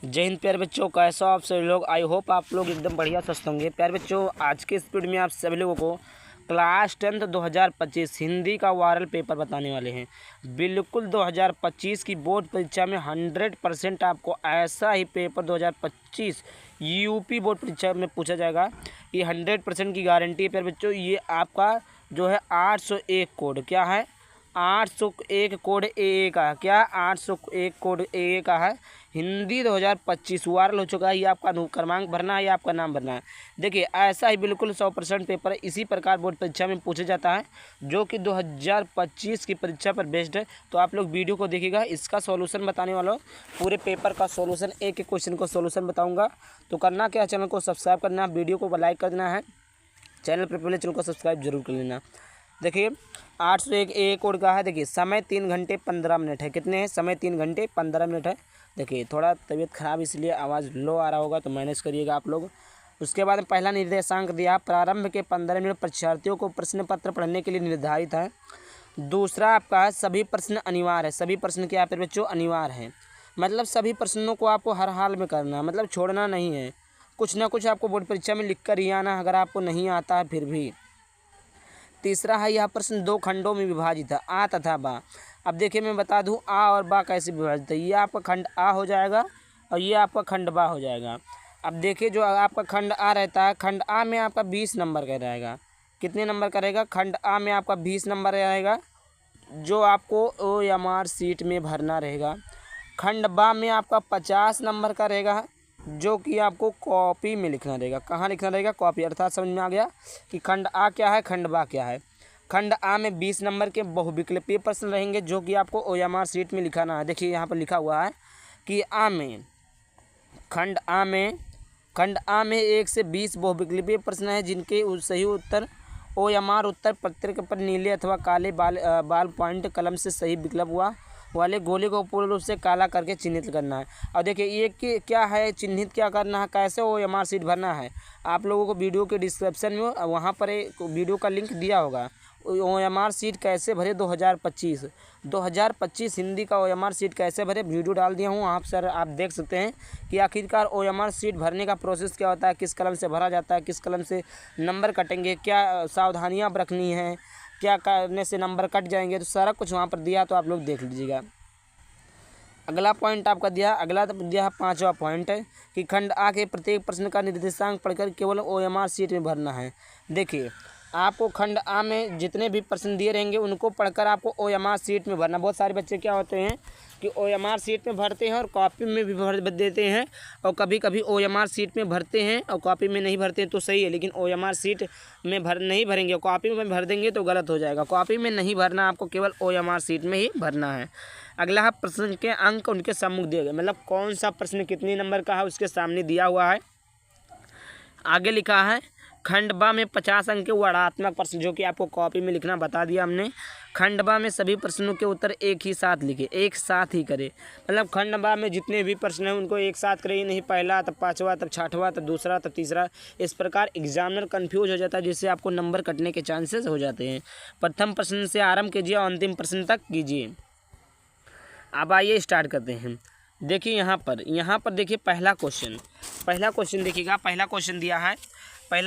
जय हिंद प्यारे बच्चों, कैसा आप सभी लोग। आई होप आप लोग एकदम बढ़िया स्वस्थ होंगे। प्यारे बच्चों, आज के स्पीड में आप सभी लोगों को क्लास 10th 2025 हिंदी का वायरल पेपर बताने वाले हैं। बिल्कुल 2025 की बोर्ड परीक्षा में 100% आपको ऐसा ही पेपर 2025 यूपी बोर्ड परीक्षा में पूछा जाएगा। ये 100% की गारंटी है प्यारे बच्चों। ये आपका जो है 801 कोड क्या है, 801 कोड ए का क्या, 801 कोड ए का है। हिंदी 2025 वायरल हो चुका है। ये आपका क्रमांक भरना है, ये आपका नाम भरना है। देखिए, ऐसा ही बिल्कुल 100% पेपर इसी प्रकार बोर्ड परीक्षा में पूछा जाता है, जो कि 2025 की परीक्षा पर बेस्ड है। तो आप लोग वीडियो को देखिएगा, इसका सॉल्यूशन बताने वाला हूँ। पूरे पेपर का सॉल्यूशन, एक एक क्वेश्चन को सॉल्यूशन बताऊँगा। तो करना क्या, चैनल को सब्सक्राइब करना, वीडियो को लाइक कर देना है, चैनल पर पहले चैनल को सब्सक्राइब जरूर कर लेना। देखिए, 801 ए कोड का है। देखिए, समय 3 घंटे 15 मिनट है। कितने हैं? समय 3 घंटे 15 मिनट है। देखिए, थोड़ा तबीयत खराब इसलिए आवाज़ लो आ रहा होगा, तो मैनेज करिएगा आप लोग। उसके बाद पहला निर्देशांक दिया, प्रारंभ के 15 मिनट परीक्षार्थियों को प्रश्न पत्र पढ़ने के लिए निर्धारित है। दूसरा आपका है, सभी प्रश्न अनिवार्य है। सभी प्रश्न क्या है बच्चों? अनिवार्य है। मतलब सभी प्रश्नों को आपको हर हाल में करना है, मतलब छोड़ना नहीं है। कुछ ना कुछ आपको बोर्ड परीक्षा में लिख कर ही आना, अगर आपको नहीं आता है फिर भी। तीसरा है, यह प्रश्न 2 खंडों में विभाजित है, आ तथा बा। अब देखिए, मैं बता दूं आ और बा कैसे विभाजित है। ये आपका खंड आ हो जाएगा और ये आपका खंड बा हो जाएगा। अब देखिए, जो आपका खंड आ रहता है, खंड आ में आपका 20 नंबर का रहेगा। कितने नंबर का रहेगा? खंड आ में आपका 20 नंबर रहेगा, जो आपको OMR सीट में भरना रहेगा। खंड बा में आपका 50 नंबर का रहेगा, जो कि आपको कॉपी में लिखना रहेगा। कहाँ लिखना रहेगा? कॉपी। अर्थात समझ में आ गया कि खंड आ क्या है, खंड बा क्या है। खंड आ में 20 नंबर के बहुविकल्पीय प्रश्न रहेंगे, जो कि आपको OMR सीट में लिखाना है। देखिए, यहाँ पर लिखा हुआ है कि खंड आ में 1 से 20 बहुविकल्पीय प्रश्न हैं, जिनके सही उत्तर OMR उत्तर पत्रिका पर नीले अथवा काले बाल पॉइंट कलम से सही विकल्प वाले गोले को पूर्ण रूप से काला करके चिन्हित करना है। और देखिए, ये क्या है, चिन्हित क्या करना है, कैसे OMR सीट भरना है। आप लोगों को वीडियो के डिस्क्रिप्शन में वहाँ पर एक वीडियो का लिंक दिया होगा। OMR सीट कैसे भरे 2025 हिंदी का OMR सीट कैसे भरे, वीडियो डाल दिया हूँ। आप सर आप देख सकते हैं कि आखिरकार OMR सीट भरने का प्रोसेस क्या होता है, किस कलम से भरा जाता है, किस कलम से नंबर कटेंगे, क्या सावधानियाँ रखनी हैं, क्या करने से नंबर कट जाएंगे। तो सारा कुछ वहाँ पर दिया, तो आप लोग देख लीजिएगा। अगला पॉइंट आपका दिया, अगला दिया है 5वां पॉइंट है कि खंड आ के प्रत्येक प्रश्न का निर्देशांक पढ़कर केवल OMR सीट में भरना है। देखिए, आपको खंड आ में जितने भी प्रश्न दिए रहेंगे, उनको पढ़कर आपको OMR सीट में भरना। बहुत सारे बच्चे क्या होते हैं कि OMR सीट में भरते हैं और कॉपी में भी भर देते हैं, और कभी कभी OMR सीट में भरते हैं और कॉपी में नहीं भरते हैं, तो सही है। लेकिन OMR सीट में नहीं भरेंगे, कॉपी में भर देंगे तो गलत हो जाएगा। कॉपी में नहीं भरना, आपको केवल OMR सीट में ही भरना है। अगला है, प्रश्न के अंक उनके सम्मुख दिए गए, मतलब कौन सा प्रश्न कितने नंबर का है उसके सामने दिया हुआ है। आगे लिखा है, खंड बा में 50 अंक के वर्णात्मक प्रश्न, जो कि आपको कॉपी में लिखना बता दिया हमने। खंड बा में सभी प्रश्नों के उत्तर एक ही साथ लिखे, एक साथ ही करे। मतलब खंड बा में जितने भी प्रश्न हैं उनको एक साथ करें, नहीं पहला तब पाँचवा तब छठवां तब दूसरा तब तीसरा। इस प्रकार एग्जामिनर कंफ्यूज हो जाता है, जिससे आपको नंबर कटने के चांसेस हो जाते हैं। प्रथम प्रश्न से आरंभ कीजिए और अंतिम प्रश्न तक कीजिए। अब आइए स्टार्ट करते हैं। देखिए, यहाँ पर देखिए, पहला क्वेश्चन देखिएगा। पहला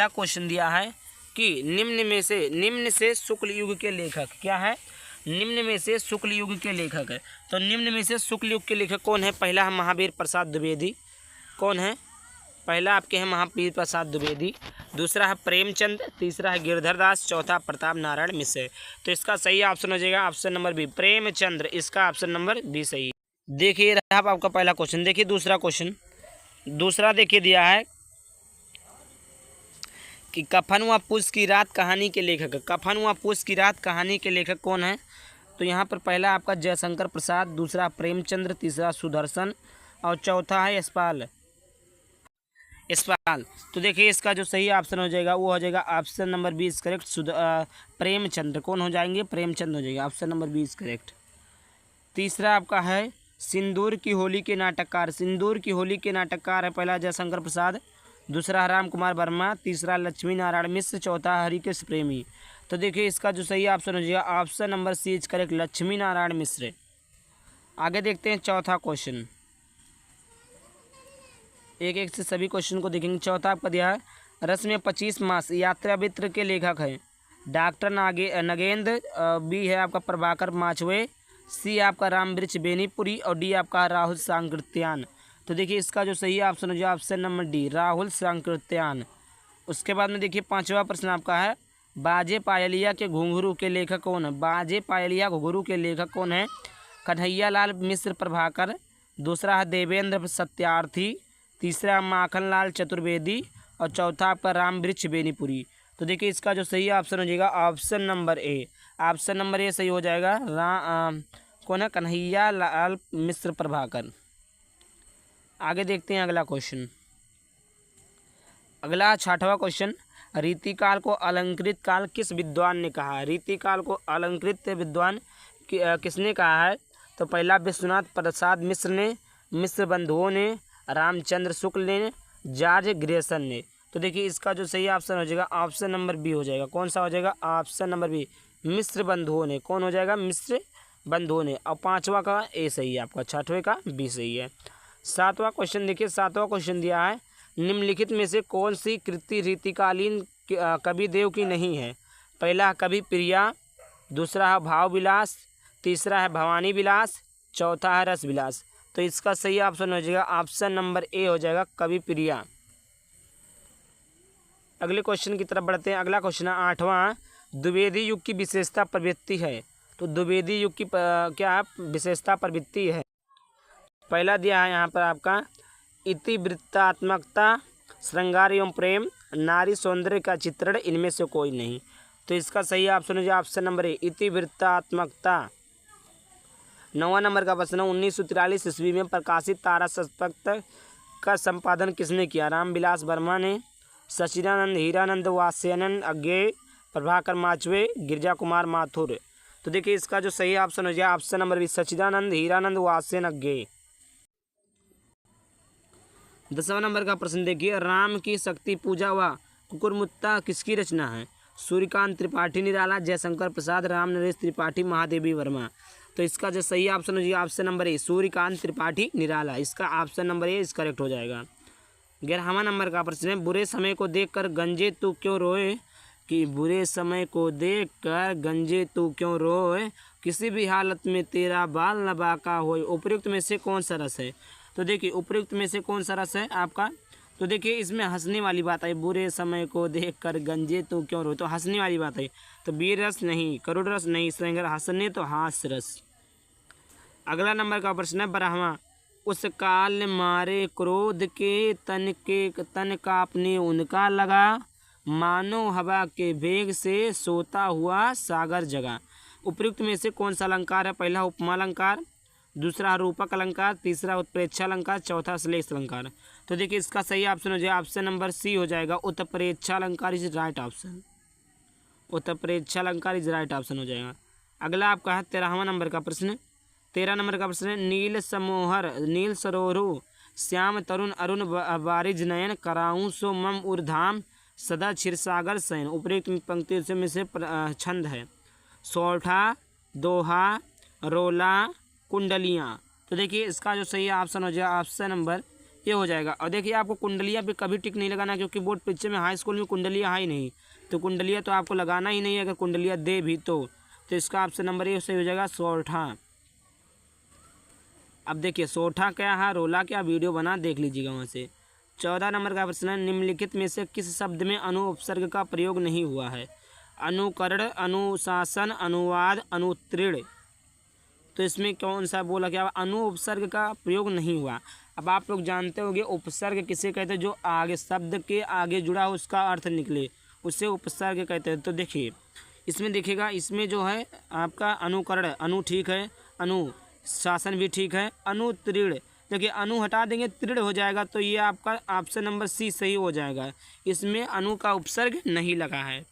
क्वेश्चन दिया है कि निम्न से शुक्ल युग के लेखक क्या है, निम्न में से शुक्ल युग के लेखक है। तो निम्न में से शुक्ल युग के लेखक कौन है? पहला है महावीर प्रसाद द्विवेदी। कौन है? पहला आपके हैं महावीर प्रसाद द्विवेदी, दूसरा है प्रेमचंद, तीसरा है गिरधर दास, चौथा प्रताप नारायण मिश्र। तो इसका सही ऑप्शन हो जाएगा ऑप्शन नंबर बी, प्रेमचंद्र। इसका ऑप्शन नंबर बी सही। देखिए, रहा आपका पहला क्वेश्चन। देखिए, दूसरा देखिए दिया है कि कफन व पूस की रात कहानी के लेखक, कफन व पूस की रात कहानी के लेखक कौन है? तो यहाँ पर पहला आपका जयशंकर प्रसाद, दूसरा प्रेमचंद्र, तीसरा सुदर्शन और चौथा है यशपाल। तो देखिए, इसका जो सही ऑप्शन हो जाएगा वो हो जाएगा ऑप्शन नंबर 20 करेक्ट, प्रेमचंद्र। कौन हो जाएंगे? प्रेमचंद्र हो जाएगा, ऑप्शन नंबर 20 करेक्ट। तीसरा आपका है सिंदूर की होली के नाटककार, सिंदूर की होली के नाटककार है पहला जयशंकर प्रसाद, दूसरा राम कुमार वर्मा, तीसरा लक्ष्मी नारायण मिश्र, चौथा हरिकृष्ण प्रेमी। तो देखिए, इसका जो सही ऑप्शन हो जाएगा option number C is correct, Lakshmi Narayan Mishra. आगे देखते हैं चौथा क्वेश्चन। एक एक से सभी क्वेश्चन को देखेंगे। चौथा आपका दिया है रस में 25 मास यात्रावृत्त के लेखक हैं डॉक्टर नगेंद्र, बी है आपका प्रभाकर माचवे, सी आपका रामवृक्ष बेनीपुरी और डी आपका राहुल सांकृत्यान। तो देखिए इसका जो सही ऑप्शन हो जाए ऑप्शन नंबर डी राहुल सांकृत्यान। उसके बाद में देखिए पांचवा प्रश्न आपका है बाजे पायलिया के घुंघरू के लेखक कौन है। बाजे पायलिया घुंघरू के लेखक कौन है। कन्हैया लाल मिश्र प्रभाकर, दूसरा है देवेंद्र सत्यार्थी, तीसरा माखन लाल चतुर्वेदी और चौथा आपका रामवृक्ष बेनीपुरी। तो देखिए इसका जो सही ऑप्शन हो जाएगा ऑप्शन नंबर ए। ऑप्शन नंबर ए सही हो जाएगा। कौन है कन्हैया लाल मिश्र प्रभाकर। आगे देखते हैं अगला क्वेश्चन। अगला छठवां क्वेश्चन रीतिकाल को अलंकृत काल किस विद्वान ने कहा है। रीतिकाल को अलंकृत विद्वान किसने कहा है। तो पहला विश्वनाथ प्रसाद मिश्र ने, मिश्र बंधुओं ने, रामचंद्र शुक्ल ने, जॉर्ज ग्रेसन ने। तो देखिए इसका जो सही ऑप्शन हो जाएगा ऑप्शन नंबर बी हो जाएगा। कौन सा हो जाएगा ऑप्शन नंबर बी मिश्र बंधुओं ने। कौन हो जाएगा मिश्र बंधुओं ने। और पांचवा का ए सही है आपका, छठवें का बी सही है। सातवां क्वेश्चन देखिए, सातवां क्वेश्चन दिया है निम्नलिखित में से कौन सी कृति रीतिकालीन कवि देव की नहीं है। पहला है कवि प्रिया, दूसरा है भाव विलास, तीसरा है भवानी विलास, चौथा है रस विलास। तो इसका सही ऑप्शन हो जाएगा ऑप्शन नंबर ए हो जाएगा कवि प्रिया। अगले क्वेश्चन की तरफ बढ़ते हैं। अगला क्वेश्चन है आठवां द्विवेदी युग की विशेषता प्रवृत्ति है। तो द्विवेदी युग की क्या है विशेषता प्रवृत्ति है। पहला दिया है यहाँ पर आपका इतिवृत्तात्मकता, श्रृंगार एवं प्रेम, नारी सौंदर्य का चित्रण, इनमें से कोई नहीं। तो इसका सही ऑप्शन हो जाए ऑप्शन नंबर ए इतिवृत्तात्मकता। 9वां नंबर का प्रश्न 1943 ईस्वी में प्रकाशित तारा सप्तक का संपादन किसने किया। रामविलास वर्मा ने, सच्चिदानंद हीरानंद वात्स्यायन अज्ञेय, प्रभाकर माचवे, गिरिजा कुमार माथुर। तो देखिए इसका जो सही ऑप्शन हो जाए ऑप्शन नंबर बी सच्चिदानंद हीरानंद वात्स्यायन अज्ञेय। 10वां नंबर का प्रश्न देखिए राम की शक्ति पूजा व कुकुरमुत्ता किसकी रचना है। सूर्यकांत त्रिपाठी निराला, जयशंकर प्रसाद, राम नरेश त्रिपाठी, महादेवी वर्मा। तो इसका जो सही ऑप्शन हो जाएगा option number A Suryakant Tripathi Nirala. इसका ऑप्शन नंबर ए इस करेक्ट हो जाएगा। 11वां नंबर का प्रश्न है बुरे समय को देखकर गंजे तू क्यों रोए। कि बुरे समय को देखकर गंजे तू क्यों रोए, किसी भी हालत में तेरा बाल न बाका होए। उपयुक्त में से कौन सा रस है। तो देखिए उपयुक्त में से कौन सा रस है आपका। तो देखिए इसमें हंसने वाली बात है। बुरे समय को देखकर गंजे तू क्यों रोए, तो हंसने वाली बात है। तो वीर रस नहीं, करुण रस नहीं, श्रृंगार हंसने तो हास्य रस। अगला नंबर का प्रश्न है 12वां उस काल मारे क्रोध के तन कांपने उनका लगा, मानो हवा के वेग से सोता हुआ सागर जगा। उपयुक्त में से कौन सा अलंकार है। पहला उपमा अलंकार, दूसरा रूपक अलंकार, तीसरा उत्प्रेक्षा अलंकार, चौथा श्लेष अलंकार। तो देखिए इसका सही ऑप्शन हो जाएगा ऑप्शन नंबर सी हो जाएगा उत्प्रेक्षा अलंकार इज राइट ऑप्शन। उत्प्रेक्षा अलंकार इज राइट ऑप्शन हो जाएगा। अगला आपका है 13वां नंबर का प्रश्न। 13 नंबर का प्रश्न है नील समोहर नील सरोरु श्याम तरुण अरुण बारिज नयन कराऊं सो मम उर्धाम सदा क्षीरसागर शयन। उपयुक्त पंक्ति में से छंद है सौठा, दोहा, रोला, कुंडलियाँ। तो देखिए इसका जो सही ऑप्शन हो जाएगा ऑप्शन नंबर ये हो जाएगा। और देखिए आपको कुंडलियाँ पे कभी टिक नहीं लगाना क्योंकि बोर्ड परीक्षा में हाई स्कूल में कुंडलियाँ है ही नहीं। तो कुंडलियाँ तो आपको लगाना ही नहीं है, अगर कुंडलियाँ दे भी तो इसका ऑप्शन नंबर ये सही हो जाएगा सौठा। अब देखिए सोठा क्या है, रोला क्या, वीडियो बना देख लीजिएगा वहाँ से। 14 नंबर का प्रश्न है निम्नलिखित में से किस शब्द में अनु उपसर्ग का प्रयोग नहीं हुआ है। अनुकरण, अनुशासन, अनुवाद, अनुत्तीर्ण। तो इसमें कौन सा बोला क्या अनु उपसर्ग का प्रयोग नहीं हुआ। अब आप लोग जानते होंगे उपसर्ग किसे कहते हैं, जो आगे शब्द के आगे जुड़ा हो उसका अर्थ निकले उसे उपसर्ग कहते हैं। तो देखिए इसमें देखिएगा इसमें जो है आपका अनुकरण अनु ठीक है, अनुशासन भी ठीक है, अनुत्तीर्ण देखिए अनु हटा देंगे तीर्ण हो जाएगा। तो ये आपका ऑप्शन नंबर सी सही हो जाएगा, इसमें अनु का उपसर्ग नहीं लगा है।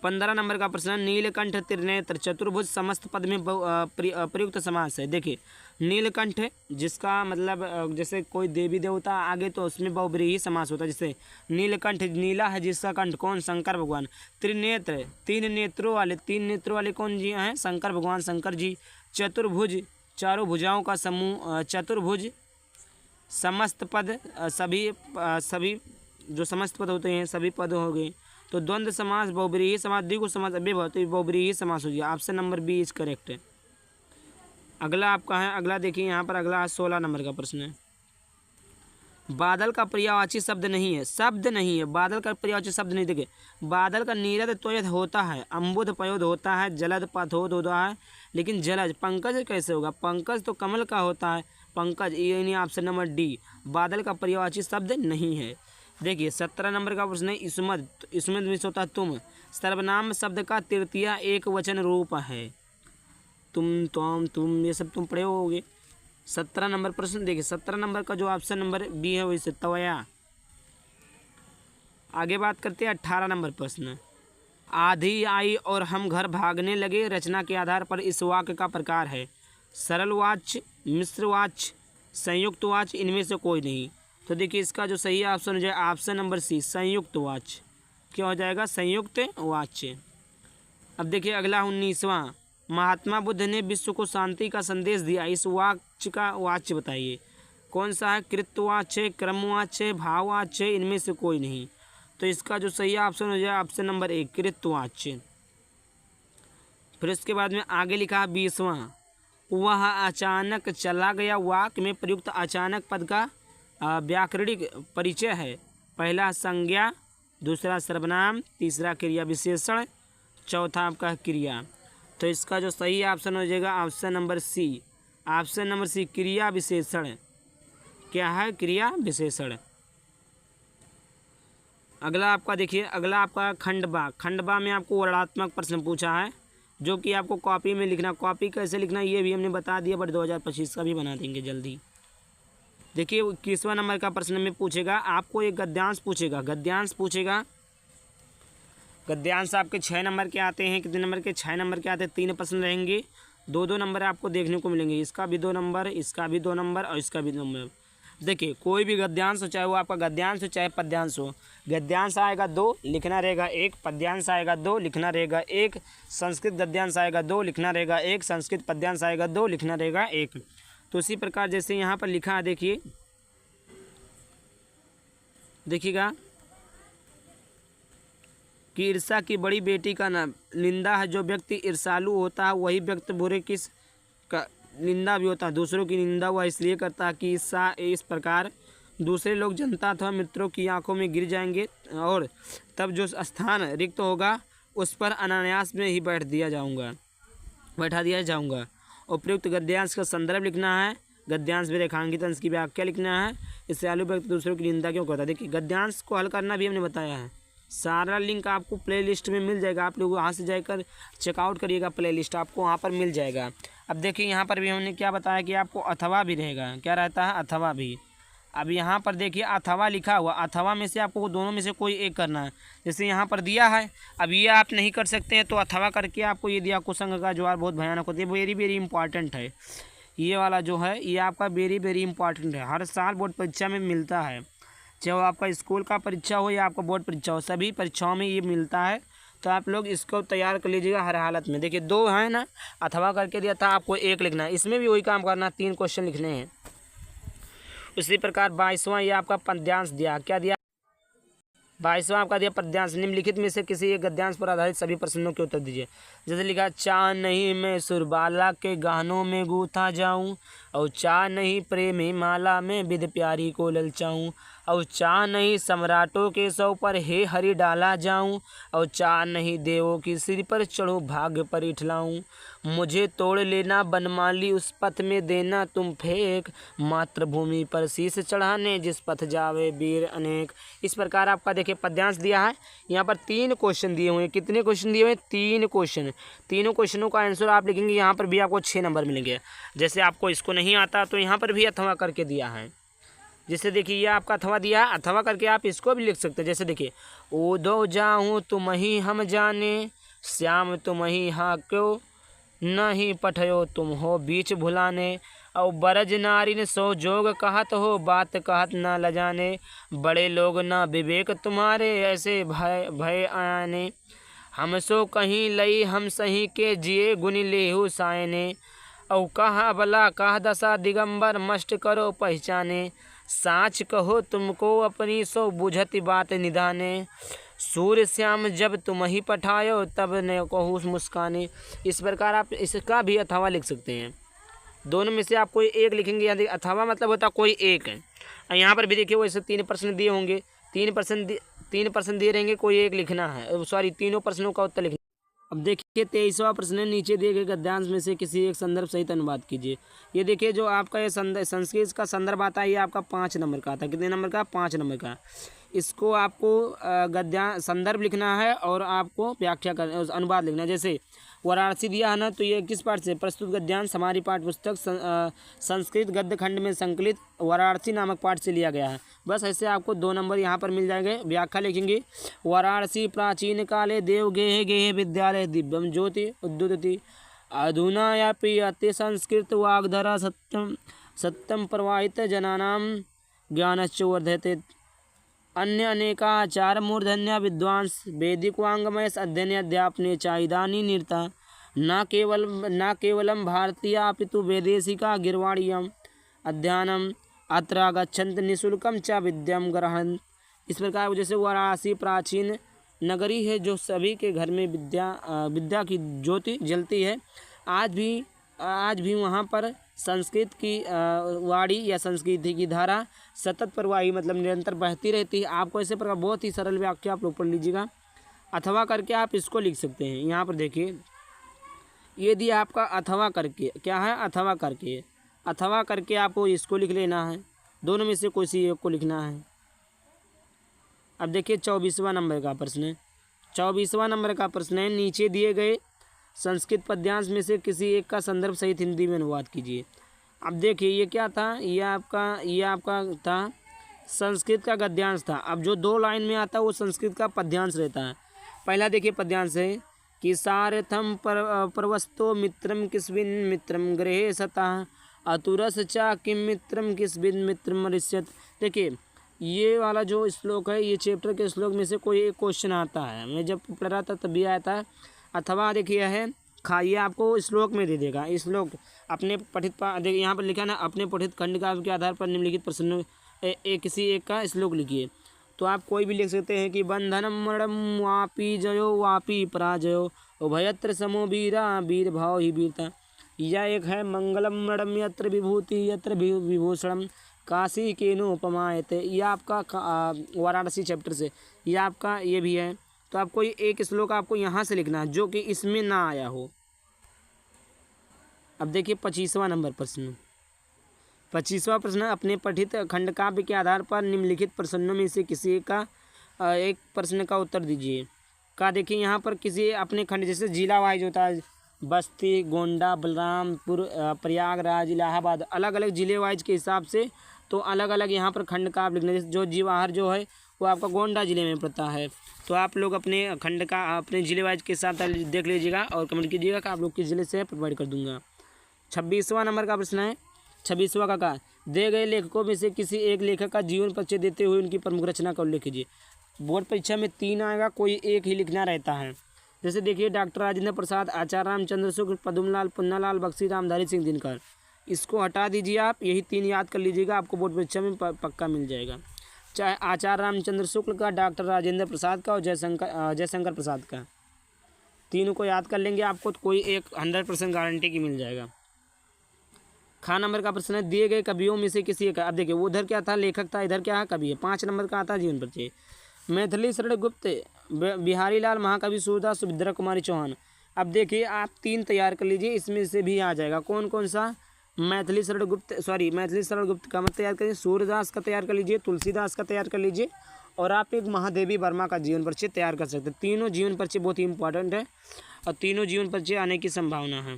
15 नंबर का प्रश्न नीलकंठ त्रिनेत्र चतुर्भुज समस्त पद में प्रयुक्त समास है। देखिए नीलकंठ जिसका मतलब जैसे कोई देवी देवता आगे तो उसमें बहुब्रीहि समास होता है। जैसे नीलकंठ नीला है जिसका कंठ कौन शंकर भगवान। त्रिनेत्र तीन नेत्रों वाले कौन जी हैं शंकर भगवान शंकर जी। चतुर्भुज चारों भुजाओं का समूह चतुर्भुज समस्त पद सभी जो समस्त पद होते हैं सभी पद हो गए। तो द्वंद्व समास, बहुब्रीहि समास, द्विगु समास अव्यय तो बहुब्रीहि समास हो गया। Option number B is correct है। अगला आपका है, अगला देखिए यहाँ पर अगला 16 नंबर का प्रश्न है। बादल का पर्यायवाची शब्द नहीं है, शब्द नहीं है, बादल का पर्यायवाची शब्द नहीं। देखिए बादल का नीरद त्वयद होता है, अम्बुद पयोद होता है, जलद पथोद होता है, लेकिन जलज पंकज कैसे होगा? पंकज तो कमल का होता है, पंकज यानी ऑप्शन नंबर डी बादल का पर्यायवाची शब्द नहीं है। देखिए 17 नंबर का प्रश्न है इस्मत, इसमें मिस होता है तुम, सर्वनाम शब्द का तृतीय एक वचन रूप है। तुम ये सब तुम पढ़े होगे। 17 नंबर प्रश्न देखिए 17 नंबर का जो ऑप्शन नंबर बी है वैसे तवया। आगे बात करते हैं 18 नंबर प्रश्न। आधी आई और हम घर भागने लगे रचना के आधार पर इस वाक्य का प्रकार है सरल वाच्य, मिश्र वाच्य, संयुक्त वाच्य, इनमें से कोई नहीं। तो देखिए इसका जो सही ऑप्शन हो जाए ऑप्शन नंबर सी संयुक्त वाच्य। क्या हो जाएगा? संयुक्त वाच्य। अब देखिए अगला 19वां। महात्मा बुद्ध ने विश्व को शांति का संदेश दिया, इस वाक्य का वाच्य बताइए। कौन सा है? कृतवाच्य, क्रमवाच्य, भाववाच्य, इनमें से कोई नहीं। तो इसका जो सही ऑप्शन हो जाए ऑप्शन नंबर ए कृतवाच्य। फिर उसके बाद में आगे लिखा है 20वां। वह अचानक चला गया वाक्य में प्रयुक्त अचानक पद का व्याकरणिक परिचय है। पहला संज्ञा, दूसरा सर्वनाम, तीसरा क्रिया विशेषण, चौथा आपका क्रिया। तो इसका जो सही ऑप्शन हो जाएगा option number C, option number C क्रिया विशेषण। क्या है? क्रिया विशेषण। अगला आपका देखिए अगला आपका खंडबा। खंडबा में आपको वर्णात्मक प्रश्न पूछा है जो कि आपको कॉपी में लिखना। कॉपी कैसे लिखना ये भी हमने बता दिया, बट 2025 का भी बना देंगे जल्दी। देखिए 21वां नंबर का प्रश्न में पूछेगा आपको एक गद्यांश पूछेगा, गद्यांश पूछेगा। गद्यांश आपके 6 नंबर के आते हैं। कितने नंबर के? 6 नंबर के आते हैं। 3 प्रश्न रहेंगे, 2-2 नंबर आपको देखने को मिलेंगे। इसका भी 2 नंबर, इसका भी 2 नंबर और इसका भी 2 नंबर। देखिए कोई भी गद्यांश हो, चाहे वो आपका गद्यांश हो चाहे पद्यांश हो, गद्यांश आएगा 2 लिखना रहेगा 1, पद्यांश आएगा 2 लिखना रहेगा 1, संस्कृत गद्यांश आएगा 2 लिखना रहेगा 1, संस्कृत पद्यांश आएगा 2 लिखना रहेगा 1। तो इसी प्रकार जैसे यहाँ पर लिखा है देखिएगा कि ईर्षा की बड़ी बेटी का नाम निंदा है। जो व्यक्ति ईर्षालु होता है वही व्यक्ति बुरे किस का निंदा भी होता है। दूसरों की निंदा वह इसलिए करता है कि ईर्षा इस प्रकार दूसरे लोग जनता अथवा मित्रों की आंखों में गिर जाएंगे और तब जो स्थान रिक्त होगा उस पर अनायास में ही बैठा दिया जाऊंगा। उपयुक्त गद्यांश का संदर्भ लिखना है, गद्यांश में रेखांकित अंश की व्याख्या लिखना है। इससे आलू व्यक्ति दूसरों की निंदा क्यों करता है। देखिए गद्यांश को हल करना भी हमने बताया है, सारा लिंक आपको प्लेलिस्ट में मिल जाएगा। आप लोग वहाँ से जाकर चेकआउट करिएगा, प्लेलिस्ट आपको वहाँ पर मिल जाएगा। अब देखिए यहाँ पर भी हमने क्या बताया कि आपको अथवा भी रहेगा। क्या रहता है? अथवा भी। अब यहाँ पर देखिए अथवा लिखा हुआ, अथवा में से आपको दोनों में से कोई एक करना है। जैसे यहाँ पर दिया है, अब ये आप नहीं कर सकते हैं तो अथवा करके आपको ये दिया कुसंग का ज्वार बहुत भयानक होती है। वेरी वेरी इंपॉर्टेंट है ये वाला जो है, ये आपका वेरी वेरी इंपॉर्टेंट है। हर साल बोर्ड परीक्षा में मिलता है, चाहे वो आपका स्कूल का परीक्षा हो या आपका बोर्ड परीक्षा हो, सभी परीक्षाओं में ये मिलता है। तो आप लोग इसको तैयार कर लीजिएगा हर हालत में। देखिए 2 है ना, अथवा करके दिया था, आपको 1 लिखना है। इसमें भी वही काम करना, 3 क्वेश्चन लिखने हैं। उसी प्रकार 22वां ये आपका पद्यांश दिया। क्या दिया? 22वां आपका दिया पद्यांश। निम्नलिखित में से किसी एक गद्यांश पर आधारित सभी प्रश्नों के उत्तर दीजिए। जैसे लिखा चा नहीं मैं सुरबाला के गानों में गूथा जाऊं, और चा नहीं प्रेमी माला में विध प्यारी को ललचाऊं, और चा नहीं सम्राटों के सौ पर हे हरि डाला जाऊं, और चा नहीं देवों की सिर पर चढ़ूं भाग्य पर इठलाऊं, मुझे तोड़ लेना बनमाली उस पथ में देना तुम फेंक, मातृभूमि पर शीश चढ़ाने जिस पथ जावे वीर अनेक। इस प्रकार आपका देखिए पद्यांश दिया है। यहाँ पर 3 क्वेश्चन दिए हुए हैं। कितने क्वेश्चन दिए हुए हैं? 3 क्वेश्चन। तीनों क्वेश्चनों का आंसर आप लिखेंगे, यहाँ पर भी आपको 6 नंबर मिलेंगे। जैसे आपको इसको नहीं आता तो यहाँ पर भी अथवा करके दिया है। जैसे देखिए ये आपका अथवा दिया, अथवा करके आप इसको भी लिख सकते हैं। जैसे देखिए ओदो जाऊँ तुम ही हम जाने, श्याम तुम ही हाँ क्यों नहीं पठयो तुम हो बीच भुलाने, और बरज नारिन सो जोग कहत हो बात कहत न लजाने, बड़े लोग न विवेक तुम्हारे ऐसे भय भय आने, हम सो कहीं लई हम सही के जिए गुनि लेहु सायने, औ कहा भला कहा दशा दिगंबर मस्ट करो पहचाने, साच कहो तुमको अपनी सो बुझति बात निधाने, सूर्य श्याम जब तुम ही पठायो तब न कहूँ मुस्काने। इस प्रकार आप इसका भी अथवा लिख सकते हैं। दोनों में से आप कोई एक लिखेंगे, यानी अथवा मतलब होता कोई एक है। और यहाँ पर भी देखिए वैसे 3 प्रश्न दिए होंगे, 3 प्रश्न दिए रहेंगे, कोई एक लिखना है, सॉरी तीनों प्रश्नों का उत्तर लिखना। अब देखिए 23वां प्रश्न है, नीचे दिए गए गद्यांश में से किसी एक संदर्भ सहित अनुवाद कीजिए। ये देखिए जो आपका ये संस्कृत का संदर्भ आता है, ये आपका 5 नंबर का आता है। कितने नंबर का? 5 नंबर का। इसको आपको गद्यांश संदर्भ लिखना है और आपको व्याख्या कर अनुवाद लिखना है। जैसे वाराणसी दिया है ना, तो ये किस पाठ से? प्रस्तुत गद्यांश हमारी पाठ्य पुस्तक संस्कृत गद्य खंड में संकलित वाराणसी नामक पाठ से लिया गया है। बस ऐसे आपको 2 नंबर यहाँ पर मिल जाएंगे। व्याख्या लिखेंगे, वाराणसी प्राचीन काले देव गेहे गेहे विद्यालय दिव्यम ज्योति उद्युदति, अधुना यापि अति संस्कृत वाग्धरा सत्यम सत्यम प्रवाहित जनानां ज्ञानश्च वर्धते, अन्य अनेकाचार मूर्धन्य विद्वांस वैदिक वांगमय अध्ययन अध्यापने चाइदानी निरता, न केवलम भारतीय अपितु वैदेशिका गिरवाणीयम अध्ययनम अत्र गच्छन्त निःशुल्कम च विद्यम ग्रहण। इस प्रकार जैसे वाराणसी प्राचीन नगरी है जो सभी के घर में विद्या की ज्योति जलती है। आज भी वहाँ पर संस्कृत की वाणी या संस्कृति की धारा सतत प्रवाही मतलब निरंतर बहती रहती है। आपको ऐसे प्रकार बहुत ही सरल वाक्य आप लोग पढ़ लीजिएगा, अथवा करके आप इसको लिख सकते हैं। यहाँ पर देखिए यदि आपका अथवा करके क्या है, अथवा करके आपको इसको लिख लेना है, दोनों में से कोई सी एक को लिखना है। अब देखिए 24वां नंबर का प्रश्न है। 24वां नंबर का प्रश्न है, नीचे दिए गए संस्कृत पद्यांश में से किसी एक का संदर्भ सहित हिंदी में अनुवाद कीजिए। अब देखिए ये क्या था, ये आपका था संस्कृत का गद्यांश था। अब जो 2 लाइन में आता है वो संस्कृत का पद्यांश रहता है। पहला देखिए पद्यांश है कि सारथम प्रवस्तो मित्रम किस्बिन मित्रम गृहे सतः अतुरस चा किम मित्रम किस्बिन मित्रम मरिष्यत। देखिए ये वाला जो श्लोक है, ये चैप्टर के श्लोक में से कोई एक क्वेश्चन आता है। मैं जब पढ़ रहा था तभी आया था। अथवा देखिए है ये आपको श्लोक में दे देगा। श्लोक अपने पठित देखिए यहाँ पर लिखा ना, अपने पठित खंड का के आधार पर निम्नलिखित प्रश्नों किसी एक का श्लोक लिखिए। तो आप कोई भी लिख सकते हैं कि बंधनम मरणम वापी जयो वापी पराजयो उभयत्र समो वीरा वीर भाव ही वीरता, या एक है मंगलम मरणम यत्र विभूति यत्र विभूषणम काशी केनो उपमायते। यह आपका वाराणसी चैप्टर से, यह आपका ये भी है। तो आपको एक श्लोक आपको यहाँ से लिखना है जो कि इसमें ना आया हो। अब देखिए 25वां नंबर प्रश्न। 25वां प्रश्न, अपने पठित खंड काव्य के आधार पर निम्नलिखित प्रश्नों में से किसी का एक प्रश्न का उत्तर दीजिए। का देखिए यहाँ पर किसी अपने खंड, जैसे जिला वाइज होता है, बस्ती, गोंडा, बलरामपुर, प्रयागराज, इलाहाबाद, अलग अलग जिले वाइज के हिसाब से तो अलग अलग यहाँ पर खंड का आप लिखना। जैसे जो जीवाहर जो है वो आपका गोंडा जिले में पड़ता है। तो आप लोग अपने खंड का अपने जिले वाइज के साथ देख लीजिएगा और कमेंट कीजिएगा कि आप लोग किस जिले से प्रोवाइड कर दूंगा। 26वां नंबर का प्रश्न है। 26वां का कहा, दिए गए लेखकों में से किसी एक लेखक का जीवन परिचय देते हुए उनकी प्रमुख रचना का उल्लेख कीजिए। बोर्ड परीक्षा में 3 आएगा, कोई एक ही लिखना रहता है। जैसे देखिए डॉक्टर राजेंद्र प्रसाद, आचार्य रामचंद्र शुक्ल, पद्मलाल, पुन्नालाल बख्शी, रामधारी सिंह दिनकर, इसको हटा दीजिए आप, यही 3 याद कर लीजिएगा, आपको बोर्ड परीक्षा में पक्का मिल जाएगा। चाहे आचार्य रामचंद्र शुक्ल का, डॉक्टर राजेंद्र प्रसाद का और जयशंकर प्रसाद का, तीनों को याद कर लेंगे, आपको तो कोई एक 100% गारंटी की मिल जाएगा। खा नंबर का प्रश्न है, दिए गए कवियों में से किसी एक, अब देखिए वो उधर क्या था, लेखक था, इधर क्या है, कवि है। 5 नंबर का आता है जीवन परिचय। मैथिली शरण गुप्त, बिहारी लाल महाकवि, सूरदास, सुभद्रा कुमारी चौहान। अब देखिए आप 3 तैयार कर लीजिए, इसमें से भी आ जाएगा। कौन कौन सा? मैथिली शरण गुप्त का मत तैयार करिए, सूरदास का तैयार कर लीजिए, तुलसीदास का तैयार कर लीजिए, और आप एक महादेवी वर्मा का जीवन परिचय तैयार कर सकते हैं। तीनों जीवन परिचय बहुत ही इंपॉर्टेंट है और तीनों जीवन परिचय आने की संभावना है।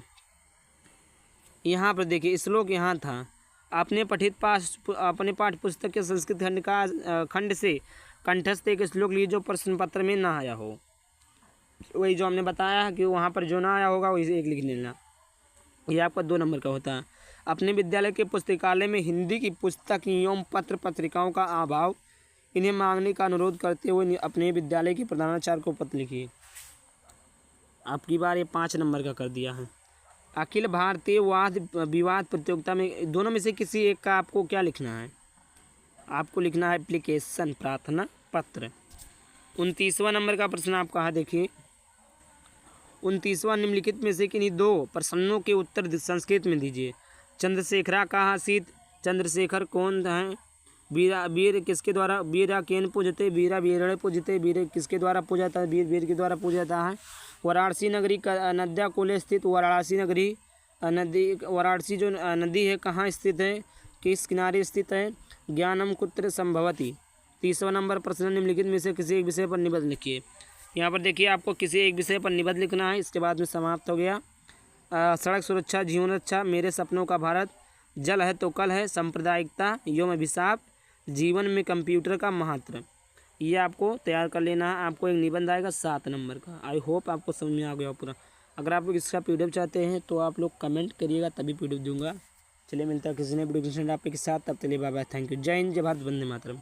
यहाँ पर देखिए श्लोक यहाँ था, अपने पाठ्य पुस्तक के संस्कृत खंड से कंठस्थ एक श्लोक लीजिए जो प्रश्न पत्र में ना आया हो। वही जो हमने बताया कि वहाँ पर जो ना आया होगा वही एक लिख लेना। ये आपका 2 नंबर का होता है। अपने विद्यालय के पुस्तकालय में हिंदी की पुस्तक एवं पत्र पत्रिकाओं का अभाव, इन्हें मांगने का अनुरोध करते हुए अपने विद्यालय के प्रधानाचार्य को पत्र लिखिए। आपकी बार ये 5 नंबर का कर दिया है। अखिल भारतीय वाद विवाद प्रतियोगिता में दोनों में से किसी एक का आपको क्या लिखना है? आपको लिखना है एप्लीकेशन, प्रार्थना पत्र। 29वां नंबर का प्रश्न आपका है, देखिए 29वां, निम्नलिखित में से किन्हीं दो प्रश्नों के उत्तर संस्कृत में दीजिए। चंद्रशेखरा का आसीत, चंद्रशेखर कौन है? वीर किसके द्वारा? वीरा केन पूजते, वीरा वीरणे पूजते, वीर किसके द्वारा पूजा जाता है? वीर वीर के द्वारा पूजा जाता है। वाराणसी नगरी का नद्या कोले स्थित, वाराणसी नगरी नदी, वाराणसी जो नदी है कहाँ स्थित है? किस किनारे स्थित है? ज्ञानम कुत्र संभवती। 30वां नंबर प्रश्न, निम्नलिखित में से किसी एक विषय पर निबंध लिखिए। यहाँ पर देखिए आपको किसी एक विषय पर निबंध लिखना है, इसके बाद में समाप्त हो गया। सड़क सुरक्षा, जीवन रक्षा, मेरे सपनों का भारत, जल है तो कल है, सांप्रदायिकता, यौम अभिशाप, जीवन में कंप्यूटर का महत्व। ये आपको तैयार कर लेना है। आपको एक निबंध आएगा 7 नंबर का। आई होप आपको समझ में आ गया पूरा। अगर आप लोग इसका PDF चाहते हैं तो आप लोग कमेंट करिएगा, तभी PDF दूंगा। चलिए मिलता है किसी ने वीडियो टॉपिक के साथ, तब तक के लिए बाय बाय, थैंक यू, जय हिंद, जय भारत, वंदे मातरम।